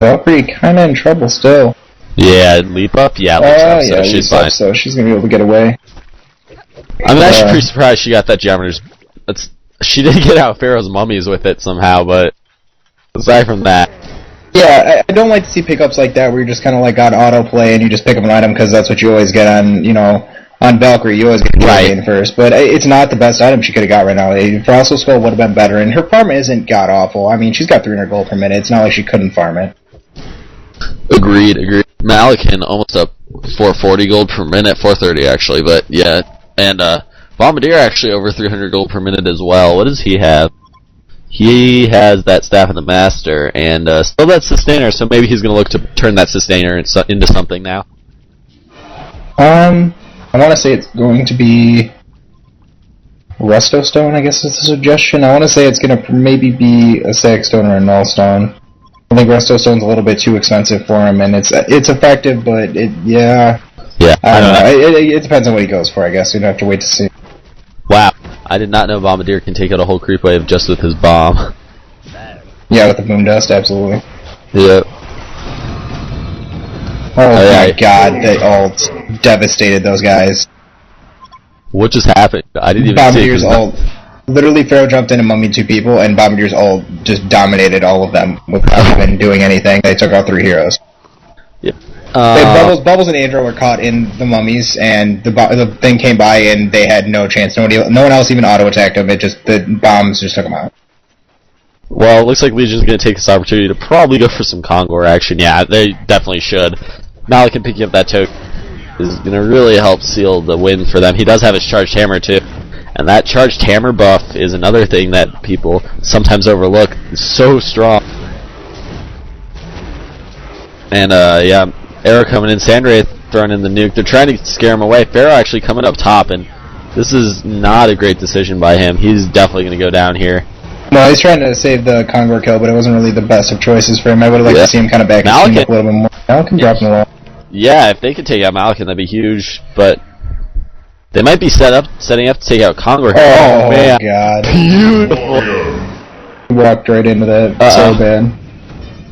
Valkyrie kind of in trouble still. Yeah, leap up? Yeah, leap up, so yeah, she's fine. So she's going to be able to get away. I'm actually pretty surprised she got that Geometer's... She did get out Pharaoh's mummies with it somehow, but aside from that... Yeah, I don't like to see pickups like that where you're just kind of like on autoplay and you just pick up an item because that's what you always get on, on Valkyrie. You always get the first. But it's not the best item she could have got right now. Frostwolf Skull would have been better, and her farm isn't god-awful. I mean, she's got 300 gold per minute. It's not like she couldn't farm it. Agreed. Malakin almost up 440 gold per minute, 430 actually, but yeah. And Bombardier actually over 300 gold per minute as well. What does he have? He has that Staff of the Master, and still that Sustainer, so maybe he's going to look to turn that Sustainer into something now. I want to say it's going to be Resto Stone, I guess is the suggestion. I want to say it's going to maybe be a Sag Stone or a Null Stone. I think Resto Stone's a little bit too expensive for him, and it's effective, but Yeah, I don't know. It depends on what he goes for, I guess. We'd have to wait to see. Wow, I did not know Bombardier can take out a whole creep wave just with his bomb. Yeah, with the Boom Dust, absolutely. Yeah. Oh my god, they all devastated those guys. What just happened? I didn't even Bombardier's see ult. Literally, Pharaoh jumped in and mummied 2 people, and Bombardier's ult just dominated all of them without even doing anything. They took out 3 heroes. Yep. Bubbles and Andro were caught in the mummies, and the thing came by, and they had no chance. No one else even auto-attacked them. The bombs just took them out. Well, it looks like Legion's going to take this opportunity to probably go for some Kongor action. Yeah, they definitely should. Malakin picking up that token is going to really help seal the win for them. He does have his Charged Hammer, too. And that Charged Hammer buff is another thing that people sometimes overlook. It's so strong. And, yeah, Arrow coming in, Sandwraith throwing in the nuke. They're trying to scare him away. Pharaoh actually coming up top, and this is not a great decision by him. He's definitely going to go down here. Well, he's trying to save the Kongor kill, but it wasn't really the best of choices for him. I would have liked to see him kind of back his team up a little bit more. Malakin dropping the wall. Yeah, if they could take out Malakin, that'd be huge, but they might be setting up to take out Kongor. Oh man. God. Beautiful. He walked right into that so bad.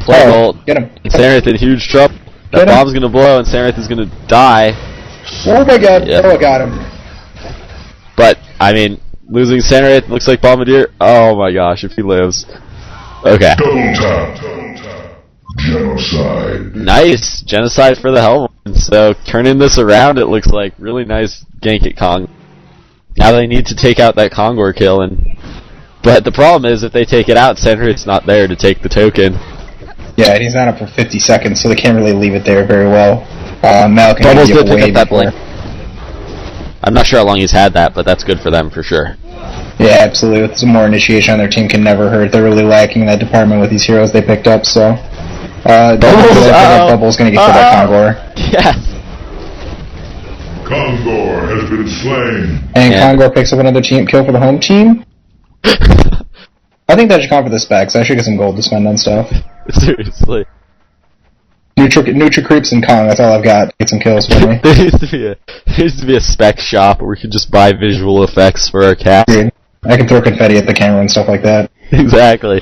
Play ult. Get him. Sandwraith in huge trouble. That bomb's going to blow, and Sandwraith is going to die. Oh my god. Yep. Oh, I got him. But, I mean, losing Sandwraith looks like Bombardier. Oh my gosh, if he lives. Okay. Double tap. Genocide. Nice. Genocide for the Helm. So, turning this around, it looks like really nice gank at Kong. Now they need to take out that Kongor kill, but the problem is, if they take it out, Sandwraith's not there to take the token. Yeah, and he's not up for 50 seconds, so they can't really leave it there very well. Malakin Bubbles can did get pick away up that before. blink. I'm not sure how long he's had that, but that's good for them for sure. Yeah, absolutely. With some more initiation on their team can never hurt. They're really lacking in that department with these heroes they picked up, so... Bubbles gonna get to that Kongor. Yes. Kongor has been slain. And Kongor picks up another team kill for the home team? I think that should count for the specs. I should get some gold to spend on stuff. Seriously. Nutra creeps and Kong, that's all I've got to get some kills for me. There needs to be a spec shop where we can just buy visual effects for our cast. Dude, I can throw confetti at the camera and stuff like that. Exactly.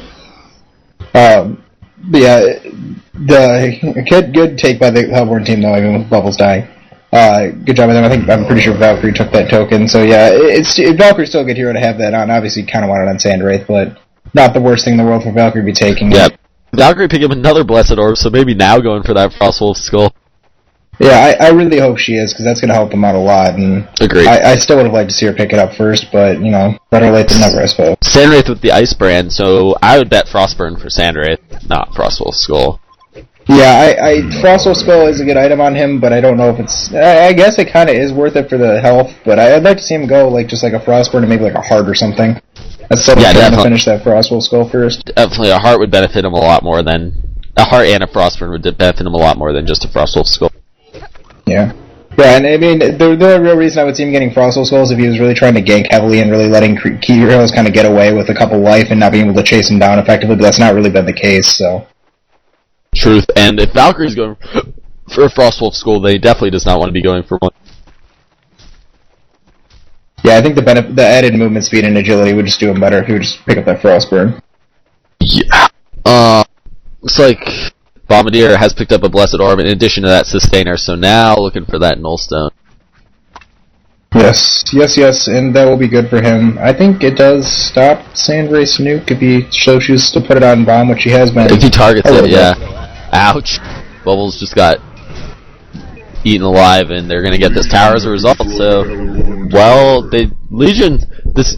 But yeah, good take by the Hellborn team though, even with Bubbles dying. Good job by them. I'm pretty sure Valkyrie took that token. So yeah, Valkyrie's still a good hero to have that on. Obviously, kind of want it on Sandwraith, but not the worst thing in the world for Valkyrie to be taking. Yeah, Valkyrie picked up another Blessed Orb, so maybe now going for that Frostwolf Skull. Yeah, I really hope she is, because that's going to help them out a lot. And agreed. I still would have liked to see her pick it up first, but, better late than never, I suppose. Sandwraith with the Ice Brand, so I would bet Frostburn for Sandwraith, not Frostwolf Skull. Yeah, Frostwolf Skull is a good item on him, but I don't know if it's... I guess it kind of is worth it for the health, but I'd like to see him go, just like a Frostburn and maybe like a Heart or something. Instead of trying to finish that Frostwolf Skull first. Definitely, a Heart would benefit him a lot more than... A Heart and a Frostburn would benefit him a lot more than just a Frostwolf Skull. Yeah. Yeah, and I mean, the real reason I would see him getting Frostwolf Skull is if he was really trying to gank heavily and really letting key heroes kind of get away with a couple life and not being able to chase him down effectively, but that's not really been the case, so... Truth, and if Valkyrie's going for a Frostwolf Skull, they definitely does not want to be going for one. Yeah, I think the added movement speed and agility would just do him better if he would just pick up that Frostburn. Yeah. Looks like Bombardier has picked up a Blessed Orb in addition to that Sustainer, so now looking for that Nullstone. Yes, and that will be good for him. I think it does stop Sandray's nuke if he so chooses to put it on bomb, which he has been. If he targets it, yeah. Ouch. Bubbles just got eaten alive, and they're going to get this tower as a result, so... Well, Legion, this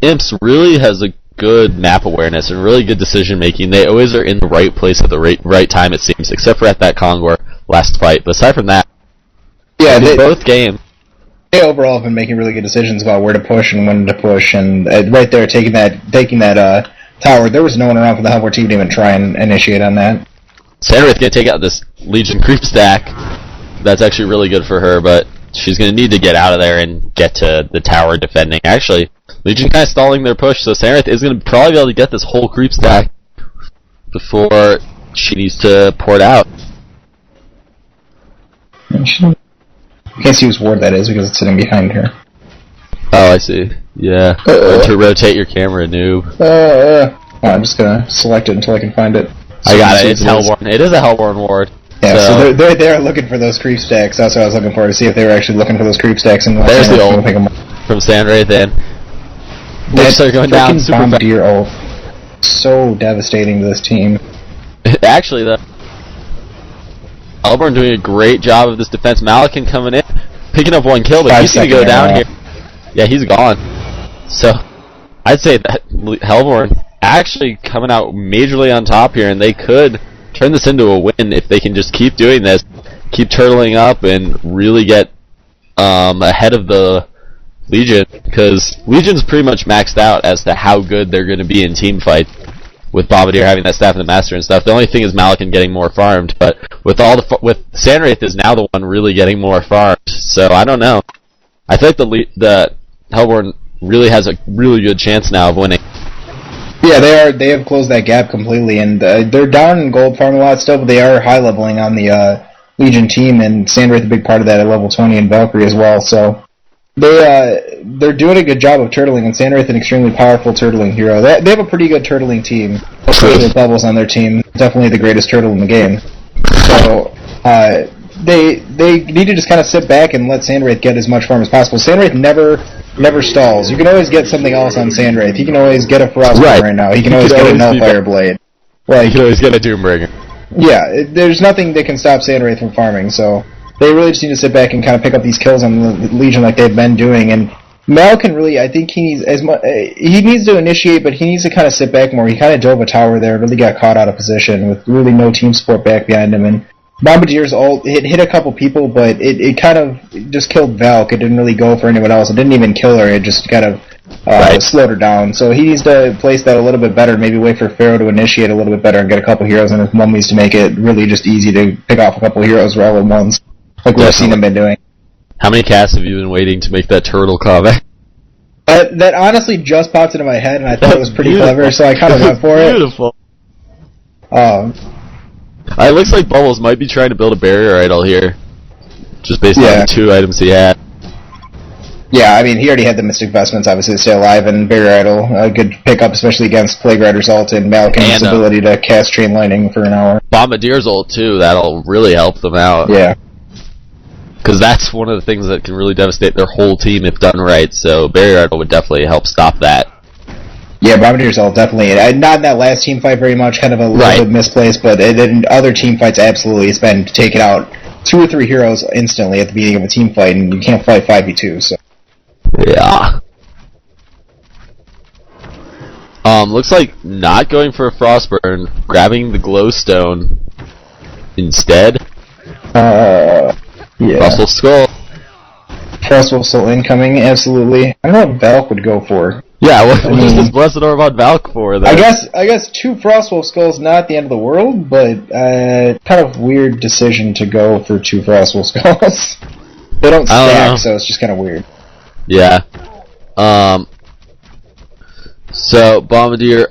Imps really has a good map awareness and really good decision making. They always are in the right place at the right time, it seems, except for at that Kongor last fight. But aside from that, yeah, both games. They overall have been making really good decisions about where to push and when to push, and right there, taking that tower, there was no one around for the Hellboard team to even try and initiate on that. Sandra's going to take out this Legion creep stack. That's actually really good for her, but she's going to need to get out of there and get to the tower defending. Actually, Legion kind of stalling their push, so Sandrath is going to probably be able to get this whole creep stack before she needs to pour it out. I can't see whose ward that is because it's sitting behind her. Oh, I see. Yeah. To rotate your camera, noob. I'm just going to select it until I can find it. I got it. It's Hellborn. It is a Hellborn ward. Yeah, so they're there looking for those creep stacks. That's what I was looking for, to see if they were actually looking for those creep stacks. And there's the ult from Sandrath in. They start going down super fast. Bombardier ult. So devastating to this team. Actually, though, Hellborn doing a great job of this defense. Malakin coming in, picking up one kill, but he's going to go down here. Yeah, he's gone. So, I'd say that Hellborn actually coming out majorly on top here, and they could turn this into a win if they can just keep doing this, keep turtling up, and really get ahead of the Legion, because Legion's pretty much maxed out as to how good they're going to be in team fights, with Bombardier having that Staff of the Master and stuff. The only thing is Malakin getting more farmed, but with Sandrath is now the one really getting more farmed, so I don't know. I feel like the Hellborn really has a really good chance now of winning. Yeah, they have closed that gap completely, and they're down in gold farm a lot still, but they are high leveling on the Legion team, and Sandrath a big part of that at level 20, and Valkyrie as well. So they're doing a good job of turtling, and Sandrath an extremely powerful turtling hero. They have a pretty good turtling team. With Bubbles on their team, definitely the greatest turtle in the game. So they need to just kind of sit back and let Sandrath get as much farm as possible. Sandrath never stalls. You can always get something else on Sandrath. He can always get a Frostburn right now. He can always get a Nullfire Blade. He can always get a Doombringer. Yeah, there's nothing that can stop Sandrath from farming, so they really just need to sit back and kind of pick up these kills on the Legion like they've been doing. And Malakin really, I think he needs to initiate, but he needs to kind of sit back more. He kind of dove a tower there, really got caught out of position with really no team support back behind him, and Bombardier's ult hit a couple people, but it kind of just killed Valk. It didn't really go for anyone else. It didn't even kill her. It just kind of slowed her down. So he needs to place that a little bit better, maybe wait for Pharaoh to initiate a little bit better and get a couple heroes in his mummies to make it really just easy to pick off a couple heroes all at once, like we've seen him been doing. How many casts have you been waiting to make that turtle comment? That honestly just popped into my head, and I thought it was pretty clever, so I kind of went for it. Beautiful. It looks like Bubbles might be trying to build a barrier idol here, just based on the 2 items he had. Yeah, I mean, he already had the Mystic Vestments, obviously, to stay alive, and Barrier Idol, a good pickup, especially against Plague Rider's ult and Malakin's ability to cast Chain Lightning for an hour. Bombardier's ult, too, that'll really help them out. Yeah. Because that's one of the things that can really devastate their whole team if done right, so Barrier Idol would definitely help stop that. Yeah, Bombardier's ult, definitely. Not in that last team fight very much, kind of a little bit misplaced, but in other team fights, absolutely, it's been taken out 2 or 3 heroes instantly at the beginning of a team fight, and you can't fight 5v2, so... Yeah. Looks like not going for a Frostburn, grabbing the Glowstone instead. Yeah. Frostwolf Skull. Frostwolf Skull incoming, absolutely. I don't know what Valk would go for. Yeah, what is this Blessed Orb on Valk for, then? I guess 2 Frostwolf Skulls, not the end of the world, but kind of weird decision to go for 2 Frostwolf Skulls. They don't stack, so it's just kind of weird. Yeah. So Bombardier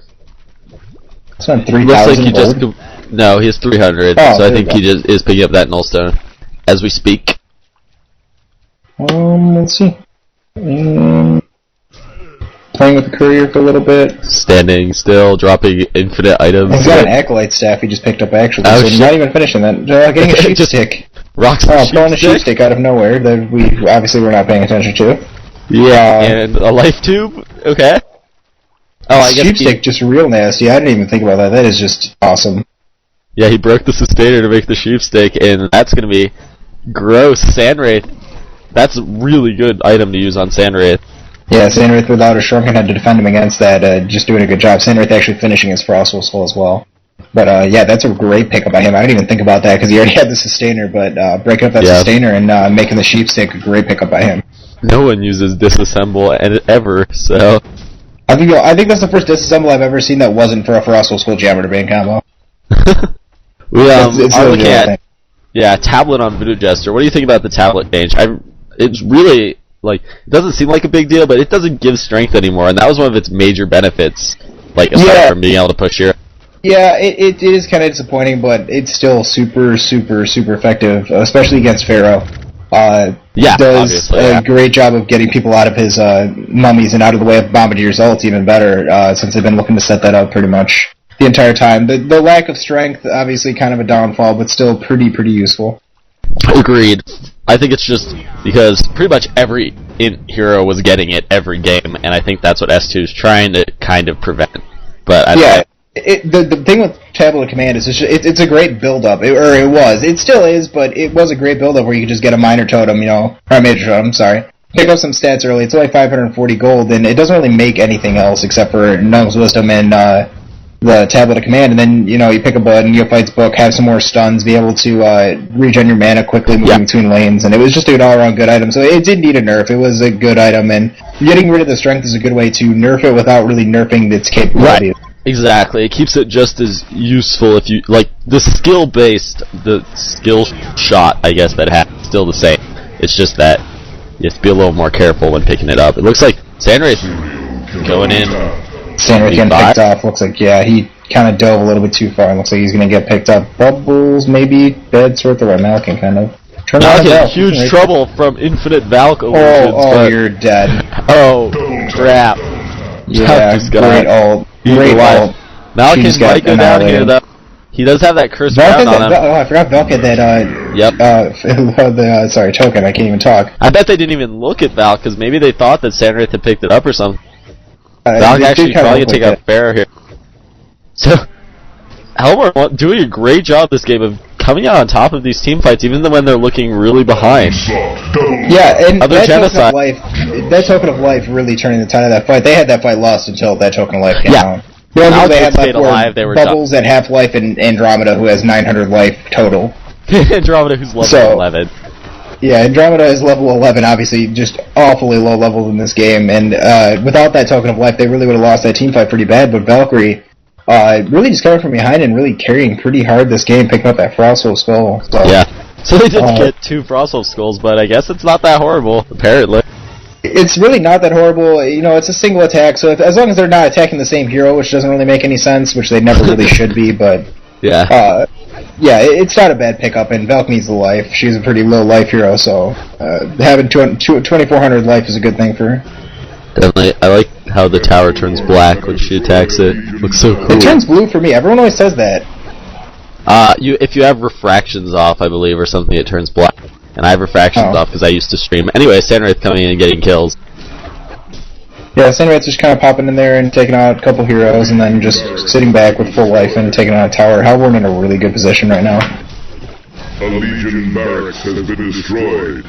spent 3,000 looks like he gold? No, he has 300. So I think he just is picking up that Nullstone as we speak. Let's see. playing with the courier for a little bit. Standing still, dropping infinite items. He's got an acolyte staff he just picked up actually, Oh, so he's not even finishing that. Getting a sheep Just stick. Rocks Pulling a sheep stick out of nowhere that we obviously were not paying attention to. Yeah, and a life tube. Okay. Oh, I guess sheep stick just real nasty. I didn't even think about that. That is just awesome. Yeah, he broke the sustainer to make the sheep stick, and that's gonna be gross. Sandwraith. That's a really good item to use on Sandwraith. Yeah, Sandwraith without a shrunken head to defend him against that, just doing a good job. Sandwraith actually finishing his Frostwolf Skull as well. But yeah, that's a great pickup by him. I didn't even think about that because he already had the sustainer, but breaking up that sustainer and making the sheep stick, a great pickup by him. No one uses disassemble ever, so... I think that's the first disassemble I've ever seen that wasn't for a Frostwolf Skull Jammer to Bane combo. We are looking thing. at tablet on Voodoo Jester. What do you think about the tablet change? It's really, like, it doesn't seem like a big deal, but it doesn't give strength anymore, and that was one of its major benefits, like, aside from being able to push hero. Yeah, it is kind of disappointing, but it's still super, super, super effective, especially against Pharaoh. Does a great job of getting people out of his mummies and out of the way of Bombardier's ult even better, since they've been looking to set that up pretty much the entire time. The lack of strength, obviously kind of a downfall, but still pretty useful. Agreed. I think it's just because pretty much every hero was getting it every game, and I think that's what S2 is trying to kind of prevent. But the thing with Tablet of Command is it's a great build-up, it was. It still is, but it was a great build-up where you could just get a minor totem, or a major totem, sorry. Pick up some stats early. It's only 540 gold, and it doesn't really make anything else except for Nung's Wisdom and the Tablet of Command, and then, you pick up a Neophyte's Book, have some more stuns, be able to regen your mana quickly moving between lanes, and it was just an all-around good item. So it did need a nerf. It was a good item, and getting rid of the strength is a good way to nerf it without really nerfing its capabilities. Right. Exactly. It keeps it just as useful if you, like, the skill shot, I guess, that happens still the same. It's just that you have to be a little more careful when picking it up. It looks like Sandwraith going in. Sandwraith getting picked off. Looks like, he kind of dove a little bit too far. Looks like he's going to get picked up. Bubbles, maybe. Bed sort of. Malkin kind of. Malkin, huge trouble from Infinite Valk illusions. You're dead. Oh, crap. Yeah, great ult. Great ult. Malkin might go down here, though. He does have that curse down on him. I forgot Valk had that, token. I can't even talk. I bet they didn't even look at Valk, because maybe they thought that Sandwraith had picked it up or something. Valk actually probably going to take out Pharaoh here. So, Helmar doing a great job this game of coming out on top of these team fights, even when they're looking really behind. Yeah, and that token of life really turning the tide of that fight. They had that fight lost until that token of life came out. The only people they had left were Bubbles at Half-Life and Andromeda, who has 900 life total. Andromeda, who's level 11. Yeah, Andromeda is level 11, obviously just awfully low level in this game, and without that token of life, they really would have lost that team fight pretty bad, but Valkyrie really just coming from behind and really carrying pretty hard this game, picking up that Frostwolf Skull. So, so they did get 2 Frostwolf Skulls, but I guess it's not that horrible, apparently. It's really not that horrible. It's a single attack, so as long as they're not attacking the same hero, which doesn't really make any sense, which they never really should be, but... it's not a bad pickup, and Valk needs the life. She's a pretty low life hero, so having 2,400 life is a good thing for her. Definitely. I like how the tower turns black when she attacks it. Looks so cool. It turns blue for me. Everyone always says that. If you have refractions off, I believe, or something, it turns black. And I have refractions off because I used to stream. Anyway, Sandwraith coming in and getting kills. Yeah, Sandwraith's just kind of popping in there and taking out a couple heroes, and then just sitting back with full life and taking out a tower. Hellborn in a really good position right now. A Legion barracks has been destroyed.